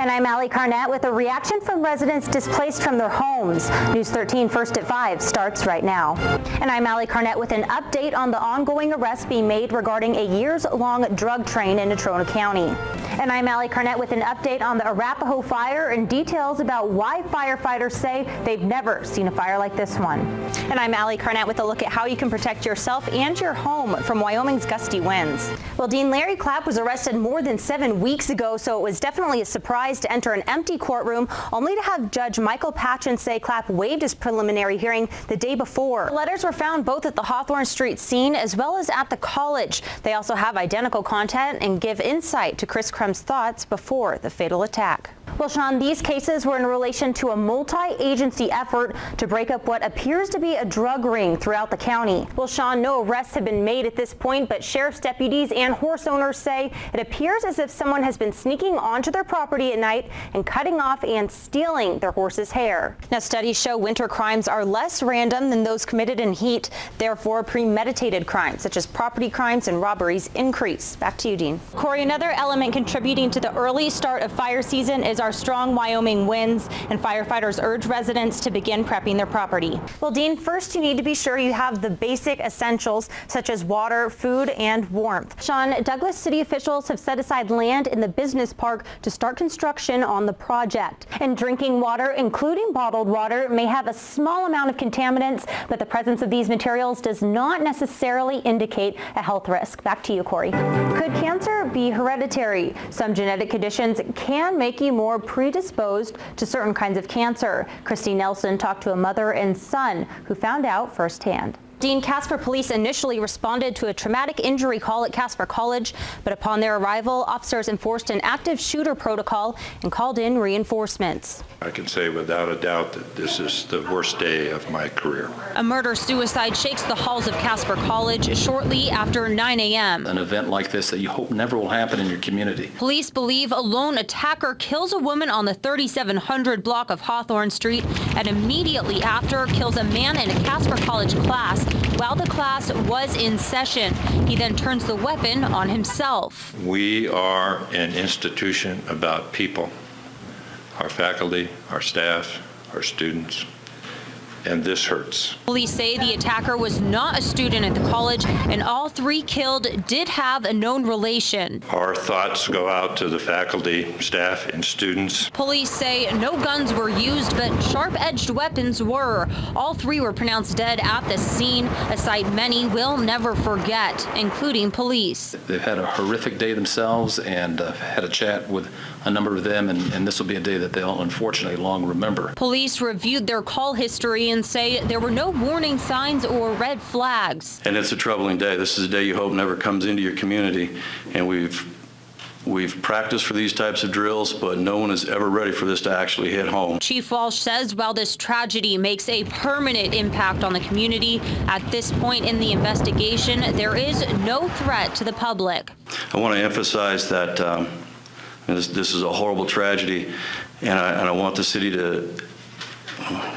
And I'm Allie Carnett with a reaction from residents displaced from their homes. News 13 First at 5 starts right now. And I'm Allie Carnett with an update on the ongoing arrest being made regarding a years-long drug train in Natrona County. And I'm Allie Carnett with an update on the Arapahoe fire and details about why firefighters say they've never seen a fire like this one. And I'm Allie Carnett with a look at how you can protect yourself and your home from Wyoming's gusty winds. Well, Dean Larry Clapp was arrested more than 7 weeks ago, so it was definitely a surprise to enter an empty courtroom, only to have Judge Michael Patchen say Clapp waived his preliminary hearing the day before. The letters were found both at the Hawthorne Street scene as well as at the college. They also have identical content and give insight to Chris Crum's thoughts before the fatal attack. Well, Sean, these cases were in relation to a multi-agency effort to break up what appears to be a drug ring throughout the county. Well, Sean, no arrests have been made at this point, but sheriff's deputies and horse owners say it appears as if someone has been sneaking onto their property at night and cutting off and stealing their horse's hair. Now, studies show winter crimes are less random than those committed in heat. Therefore, premeditated crimes such as property crimes and robberies increase. Back to you, Dean. Corey, another element contributing to the early start of fire season is our strong Wyoming winds, and firefighters urge residents to begin prepping their property. Well, Dean, first you need to be sure you have the basic essentials such as water, food, and warmth. Sean, Douglas city officials have set aside land in the business park to start construction on the project. And drinking water, including bottled water, may have a small amount of contaminants, but the presence of these materials does not necessarily indicate a health risk. Back to you, Corey. Could cancer be hereditary? Some genetic conditions can make you more predisposed to certain kinds of cancer. Christine Nelson talked to a mother and son who found out firsthand. Dean, Casper police initially responded to a traumatic injury call at Casper College, but upon their arrival, officers enforced an active shooter protocol and called in reinforcements. I can say without a doubt that this is the worst day of my career. A murder-suicide shakes the halls of Casper College shortly after 9 a.m. An event like this that you hope never will happen in your community. Police believe a lone attacker kills a woman on the 3700 block of Hawthorne Street and immediately after kills a man in a Casper College class while the class was in session. He then turns the weapon on himself. We are an institution about people, our faculty, our staff, our students, and this hurts. Police say the attacker was not a student at the college, and all three killed did have a known relation. Our thoughts go out to the faculty, staff, and students. Police say no guns were used, but sharp-edged weapons were. All three were pronounced dead at the scene, a sight many will never forget, including police. They've had a horrific day themselves and had a chat with a number of them, and this will be a day that they'll unfortunately long remember. Police reviewed their call history and say there were no warning signs or red flags. And it's a troubling day. This is a day you hope never comes into your community, and we've practiced for these types of drills, but no one is ever ready for this to actually hit home. Chief Walsh says while this tragedy makes a permanent impact on the community, at this point in the investigation, there is no threat to the public. I want to emphasize that this is a horrible tragedy, and I want the city to,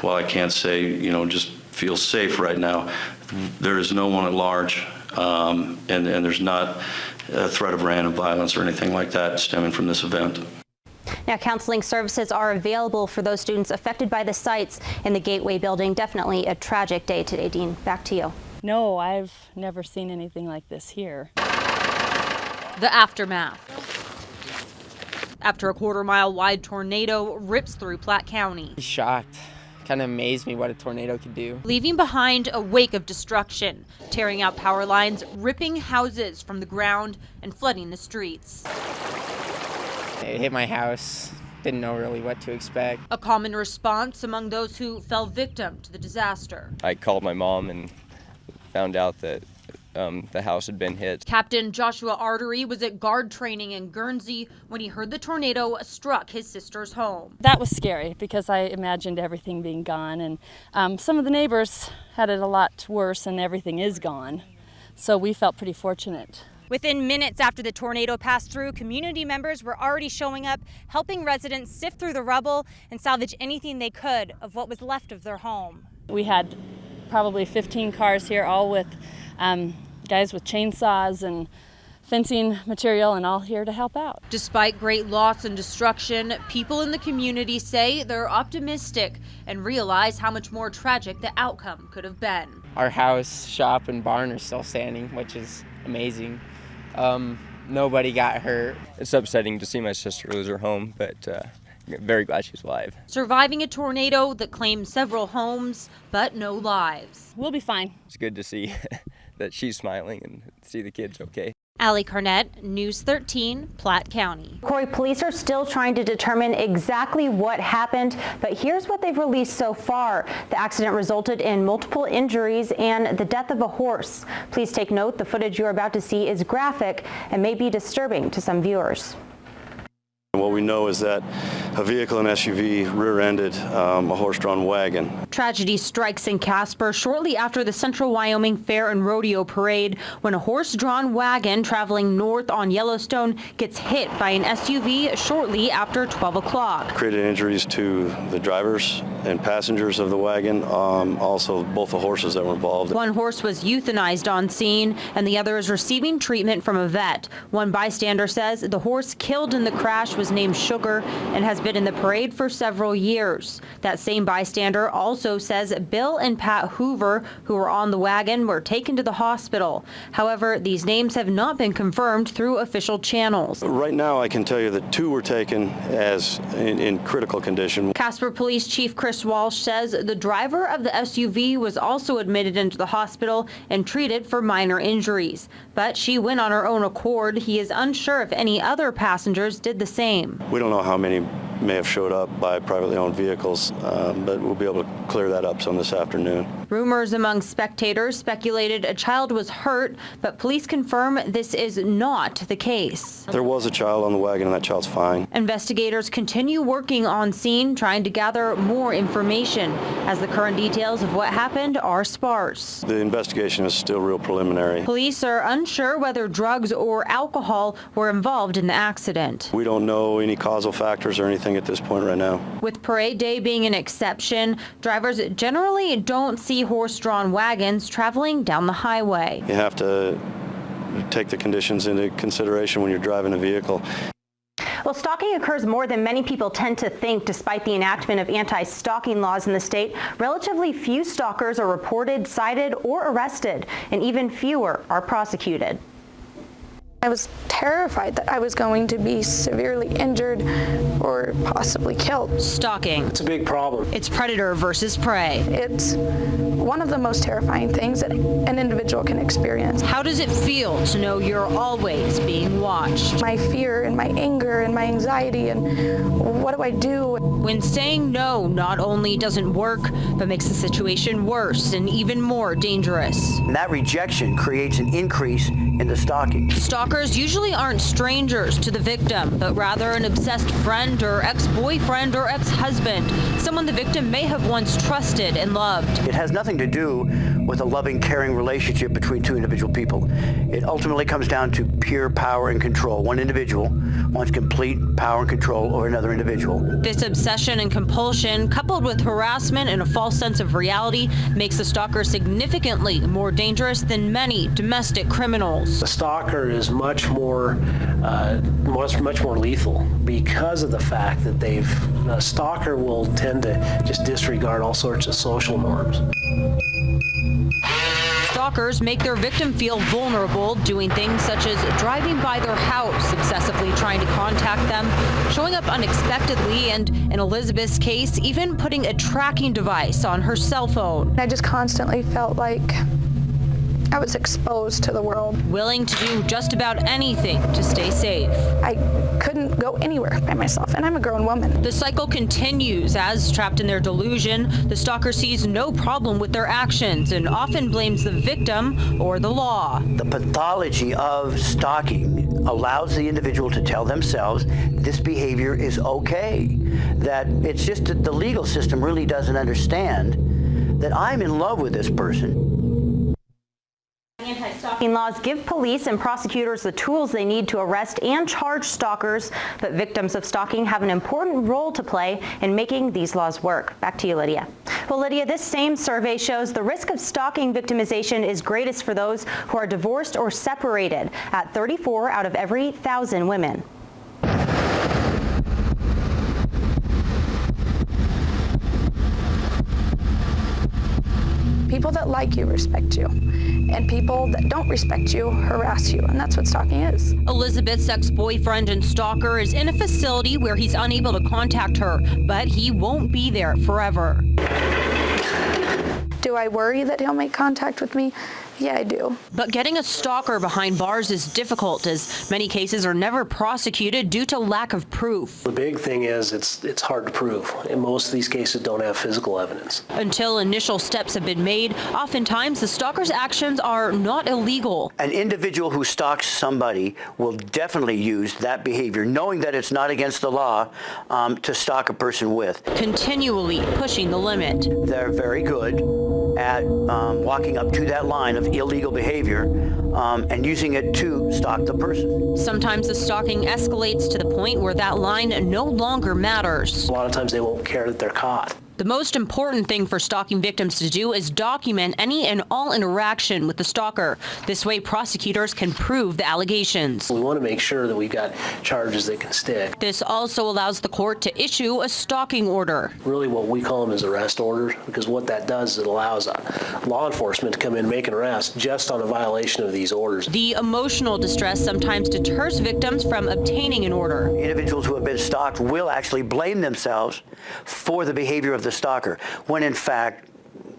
well, I can't say, just feel safe right now. There is no one at large, and there's not a threat of random violence or anything like that stemming from this event. Now, counseling services are available for those students affected by the sites in the Gateway building. Definitely a tragic day today, Dean. Back to you. No, I've never seen anything like this here. The aftermath. After a quarter-mile wide tornado rips through Platte County. Shocked. Kind of amazed me what a tornado could do. Leaving behind a wake of destruction, tearing out power lines, ripping houses from the ground, and flooding the streets. It hit my house. Didn't know really what to expect. A common response among those who fell victim to the disaster. I called my mom and found out that the house had been hit. Captain Joshua Artery was at guard training in Guernsey when he heard the tornado struck his sister's home. That was scary because I imagined everything being gone, and some of the neighbors had it a lot worse and everything is gone. So we felt pretty fortunate. Within minutes after the tornado passed through, community members were already showing up, helping residents sift through the rubble and salvage anything they could of what was left of their home. We had probably 15 cars here, all with guys with chainsaws and fencing material and all here to help out. Despite great loss and destruction, people in the community say they're optimistic and realize how much more tragic the outcome could have been. Our house, shop, and barn are still standing, which is amazing. Nobody got hurt. It's upsetting to see my sister lose her home, but very glad she's alive. Surviving a tornado that claimed several homes, but no lives. We'll be fine. It's good to see that she's smiling and see the kids okay. Allie Carnett, News 13, Platte County. Corey, police are still trying to determine exactly what happened, but here's what they've released so far. The accident resulted in multiple injuries and the death of a horse. Please take note, the footage you're about to see is graphic and may be disturbing to some viewers. What we know is that a vehicle, an SUV, rear-ended a horse-drawn wagon. Tragedy strikes in Casper shortly after the Central Wyoming Fair and Rodeo Parade when a horse-drawn wagon traveling north on Yellowstone gets hit by an SUV shortly after 12 o'clock. Created injuries to the drivers and passengers of the wagon, also both the horses that were involved. One horse was euthanized on scene and the other is receiving treatment from a vet. One bystander says the horse killed in the crash was named Sugar and has been in the parade for several years. That same bystander also says Bill and Pat Hoover, who were on the wagon, were taken to the hospital. However, these names have not been confirmed through official channels. Right now, I can tell you that 2 were taken as in critical condition. Casper Police Chief Chris Walsh says the driver of the SUV was also admitted into the hospital and treated for minor injuries. But she went on her own accord. He is unsure if any other passengers did the same. We don't know how many may have showed up by privately owned vehicles, but we'll be able to clear that up some this afternoon. Rumors among spectators speculated a child was hurt, but police confirm this is not the case. There was a child on the wagon and that child's fine. Investigators continue working on scene, trying to gather more information, as the current details of what happened are sparse. The investigation is still real preliminary. Police are unsure whether drugs or alcohol were involved in the accident. We don't know any causal factors or anything at this point right now. With Parade Day being an exception, drivers generally don't see horse-drawn wagons traveling down the highway. You have to take the conditions into consideration when you're driving a vehicle. Well, stalking occurs more than many people tend to think. Despite the enactment of anti-stalking laws in the state, relatively few stalkers are reported, cited, or arrested, and even fewer are prosecuted. I was terrified that I was going to be severely injured or possibly killed. Stalking. It's a big problem. It's predator versus prey. It's one of the most terrifying things that an individual can experience. How does it feel to know you're always being watched? My fear and my anger and my anxiety and what do I do? When saying no not only doesn't work, but makes the situation worse and even more dangerous. And that rejection creates an increase in the stalking. Stalkers usually aren't strangers to the victim, but rather an obsessed friend or ex-boyfriend or ex-husband, someone the victim may have once trusted and loved. It has nothing to do with a loving, caring relationship between 2 individual people. It ultimately comes down to pure power and control. One individual wants complete power and control over another individual. This obsession and compulsion, coupled with harassment and a false sense of reality, makes the stalker significantly more dangerous than many domestic criminals. The stalker is much more lethal because of the fact that the stalker will tend to just disregard all sorts of social norms. Stalkers make their victim feel vulnerable, doing things such as driving by their house, obsessively trying to contact them, showing up unexpectedly, and in Elizabeth's case, even putting a tracking device on her cell phone. I just constantly felt like I was exposed to the world. Willing to do just about anything to stay safe. I couldn't go anywhere by myself, and I'm a grown woman. The cycle continues as, trapped in their delusion, the stalker sees no problem with their actions and often blames the victim or the law. The pathology of stalking allows the individual to tell themselves this behavior is okay, that it's just that the legal system really doesn't understand that I'm in love with this person. Anti-stalking laws give police and prosecutors the tools they need to arrest and charge stalkers, but victims of stalking have an important role to play in making these laws work. Back to you, Lydia. Well, Lydia, this same survey shows the risk of stalking victimization is greatest for those who are divorced or separated, at 34 out of every 1,000 women. People that like you respect you, and people that don't respect you harass you, and that's what stalking is. Elizabeth's ex-boyfriend and stalker is in a facility where he's unable to contact her, but he won't be there forever. Do I worry that he'll make contact with me? Yeah, I do. But getting a stalker behind bars is difficult, as many cases are never prosecuted due to lack of proof. The big thing is it's hard to prove, and most of these cases don't have physical evidence. Until initial steps have been made, oftentimes the stalker's actions are not illegal. An individual who stalks somebody will definitely use that behavior, knowing that it's not against the law, to stalk a person with. Continually pushing the limit. They're very good at walking up to that line of illegal behavior and using it to stalk the person. Sometimes the stalking escalates to the point where that line no longer matters. A lot of times they won't care that they're caught. The most important thing for stalking victims to do is document any and all interaction with the stalker. This way, prosecutors can prove the allegations. We want to make sure that we've got charges that can stick. This also allows the court to issue a stalking order. Really what we call them is arrest orders, because what that does is it allows law enforcement to come in and make an arrest just on a violation of these orders. The emotional distress sometimes deters victims from obtaining an order. Individuals who have been stalked will actually blame themselves for the behavior of the stalker, when in fact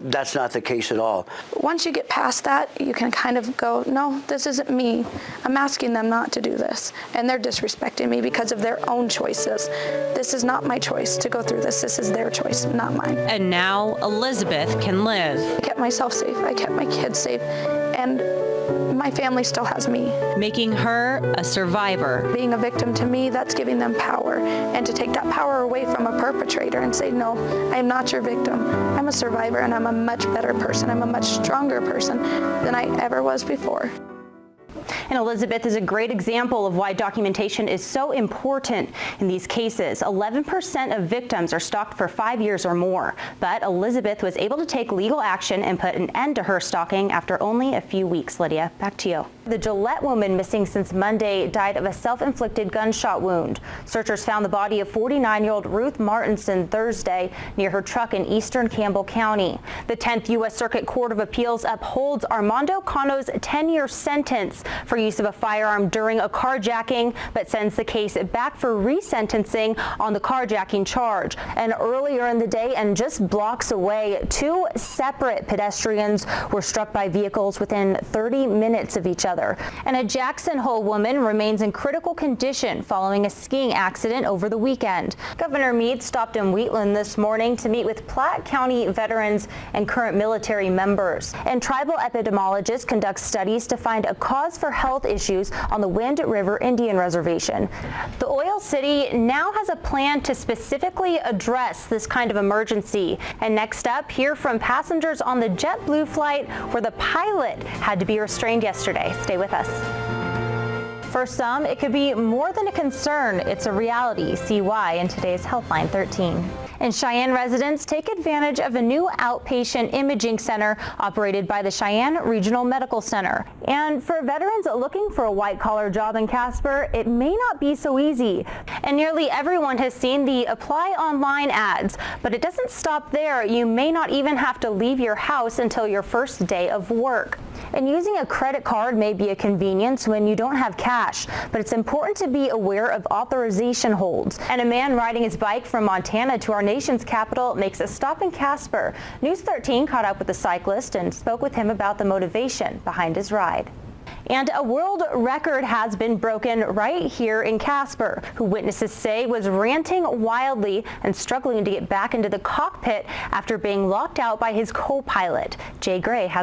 that's not the case at all. Once you get past that, you can kind of go, no, this isn't me. I'm asking them not to do this, and they're disrespecting me because of their own choices. This is not my choice to go through this. This is their choice, not mine. And now Elizabeth can live. I kept myself safe. I kept my kids safe, and my family still has me. Making her a survivor. Being a victim, to me, that's giving them power. And to take that power away from a perpetrator and say, no, I am not your victim. I'm a survivor, and I'm a much better person. I'm a much stronger person than I ever was before. And Elizabeth is a great example of why documentation is so important in these cases. 11% of victims are stalked for 5 years or more, but Elizabeth was able to take legal action and put an end to her stalking after only a few weeks. Lydia, back to you. The Gillette woman, missing since Monday, died of a self-inflicted gunshot wound. Searchers found the body of 49-year-old Ruth Martinson Thursday near her truck in eastern Campbell County. The 10th U.S. Circuit Court of Appeals upholds Armando Cano's 10-year sentence for use of a firearm during a carjacking, but sends the case back for resentencing on the carjacking charge. And earlier in the day, and just blocks away, 2 separate pedestrians were struck by vehicles within 30 minutes of each other. And a Jackson Hole woman remains in critical condition following a skiing accident over the weekend. Governor Meade stopped in Wheatland this morning to meet with Platte County veterans and current military members. And tribal epidemiologists conduct studies to find a cause for health issues on the Wind River Indian Reservation. The Oil City now has a plan to specifically address this kind of emergency. And next up, hear from passengers on the JetBlue flight where the pilot had to be restrained yesterday. Stay with us. For some, it could be more than a concern. It's a reality. See why in today's Healthline 13. And Cheyenne residents take advantage of a new outpatient imaging center operated by the Cheyenne Regional Medical Center. And for veterans looking for a white-collar job in Casper, it may not be so easy. And nearly everyone has seen the apply online ads, but it doesn't stop there. You may not even have to leave your house until your first day of work. And using a credit card may be a convenience when you don't have cash, but it's important to be aware of authorization holds. And a man riding his bike from Montana to our nation's capital makes a stop in Casper. News 13 caught up with the cyclist and spoke with him about the motivation behind his ride. And a world record has been broken right here in Casper, who witnesses say was ranting wildly and struggling to get back into the cockpit after being locked out by his co-pilot. Jay Gray has